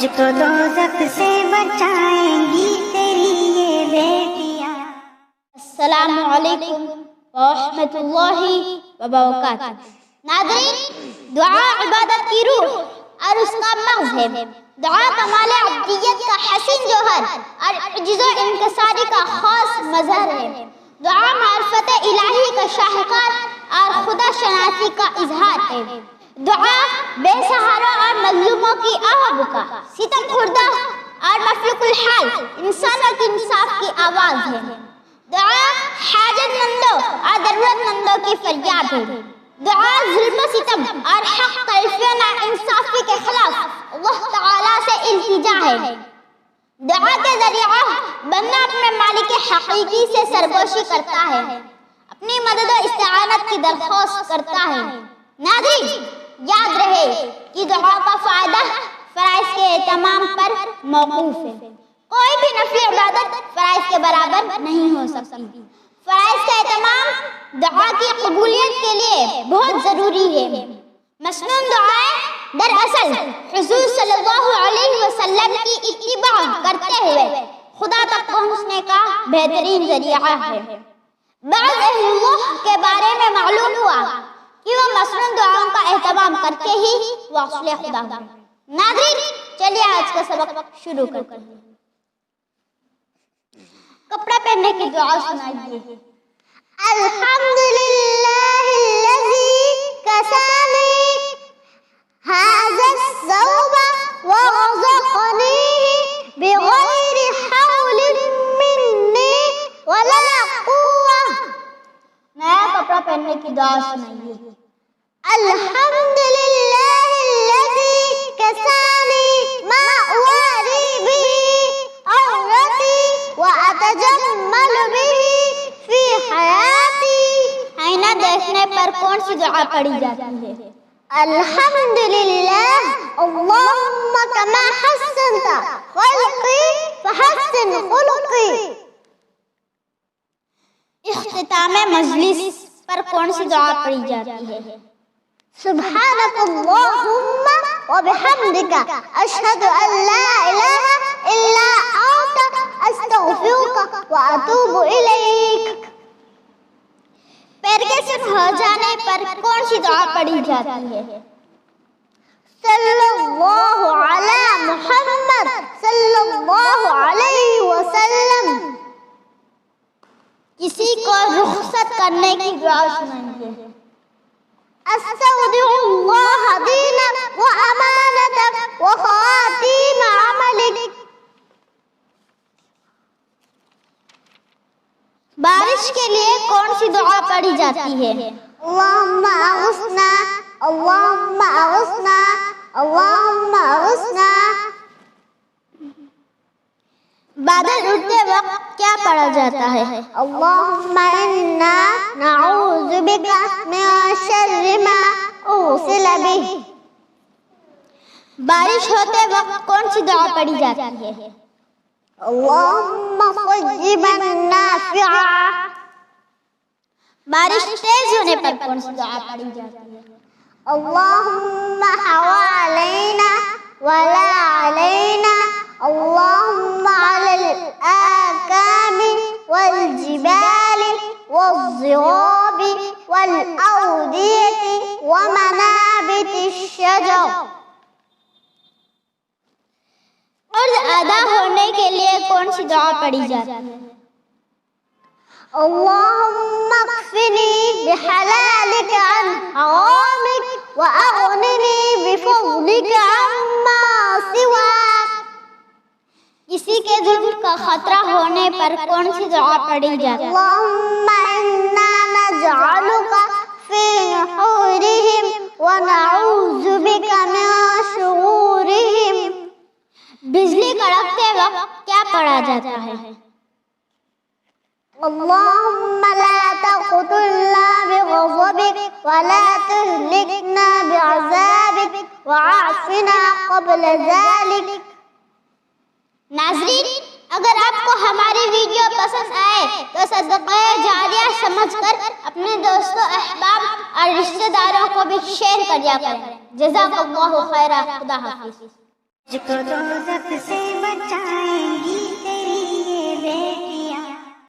تجھ کو دوزخ سے بچائیں گی تیری یہ بیٹیاں۔ السلام علیکم ورحمۃ اللہ وبرکاتہ۔ ناظرین، دعا عبادت کی روح اور اس کا مغز ہے۔ دعا کمال عبدیت کا حسین جوہر اور عجز و انکساری کا خاص مظہر ہے۔ دعا معرفت الہی کا شاہکار اور خدا شناسی کا اظہار ہے۔ دعا بے سہاروں اور مظلوموں کی آہ بکا، ستم خوردہ اور مفلوق الحال انسانوں کی انصاف کی آواز ہے۔ دعا حاجت مندوں اور ضرورت مندوں کی فریاد ہے۔ دعا ظلم و ستم اور حق تلفی و ناانصافی کے خلاف اللہ تعالیٰ سے التجا ہے۔ دعا کے ذریعہ بندہ اپنے مالک حقیقی سے سرگوشی کرتا ہے، اپنی مدد و استعانت کی درخواست کرتا ہے۔ ناظرین، یاد رہے کہ دعا کا فائدہ فرائض کے اہتمام پر موقوف ہے۔ کوئی بھی نفلی عبادت فرائض کے برابر نہیں ہو سکتی۔ فرائض کا اہتمام دعا کی قبولیت کے لیے بہت ضروری ہے۔ مسنون دعائیں دراصل حضور صلی اللہ علیہ وسلم کی اتباع کرتے ہوئے خدا تک پہنچنے کا بہترین ذریعہ ہے۔ بعض اہل اللہ کے بارے میں معلوم ہوا کہ وہ مسنون دعاؤں کا اہتمام کرتے ہی واصل خدا ہوئے۔ ناظرین، چلیے آج کا سبق شروع کرتے ہیں۔ کپڑا پہننے کی دعا سنائیے۔ الحمدللہ الذی کسانی ھذا الثوب ورزقنی بغیر حول منی ولا قوة۔ نیا کپڑا پہننے کی دعا سنائیے۔ الحمدللہ الذی کسانی ما اواری به عورتی واتجمل به فی حیاتی۔ آئینہ دیکھنے پر کون سی دعا پڑھی جاتی ہے؟ الحمدللہ اللہم کما حسنت خلقی فحسن خلقی۔ اختتام مجلس پر کون سی دعا پڑھی جاتی ہے؟ سبحانک اللہم وبحمدک اشہد ان لا الہ الا انت استغفرک واتوب الیک۔ پیر کے سن ہو جانے پر کون سی دعا پڑھی جاتی ہے؟ صلی اللہ علی محمد صلی اللہ علیہ وسلم۔ کسی کو رخصت کرنے کی دعا سنائیے۔ استودع اللہ دینک و امانتک و خواتیم عملک۔ بارش کے لیے کون سی دعا پڑھی جاتی ہے؟ اللہم اغثنا اللہم اغثنا اللہم اغثنا۔ بادل اٹھتے وقت کیا پڑھا جاتا ہے؟ اللہم انا نعوذ بک من شر ما ارسل بہ۔ بارش ہوتے وقت کون سی دعا پڑھی جاتی ہے؟ اللہم صیبا نافعا۔ بارش تیز ہونے پر کون سی دعا پڑھی جاتی ہے؟ اللہم حوالینا ولا علینا اللہم علی الاکام والجبال والضراب والاودیۃ ومنابت الشجر۔ قرض ادا ہونے کے لیے کون سی دعا پڑھی جاتی ہے؟ اللہم اکفنی بحلالک عن حرامک واغننی بفضلک عما سواک۔ کسی کے ظلم کا خطرہ ہونے پر کون سی دعا پڑھی جاتی ہے؟ اللہم انا نجعلک فی نحورہم ونعوذ بک من شرورہم۔ بجلی کڑکتے وقت کیا پڑھا جاتا ہے؟ اللہم لا تقتلنا بغضبک ولا تہلکنا بعذابک وعافنا قبل ذلک۔ ناظرین، اگر آپ کو ہماری ویڈیو پسند آئے تو صدقہ جاریہ سمجھ کر اپنے دوستوں، احباب اور رشتہ داروں کو بھی شیئر کیا کریں۔ جزاک اللہ خیرا۔ خدا حافظ۔ مجھ کو دوزخ سے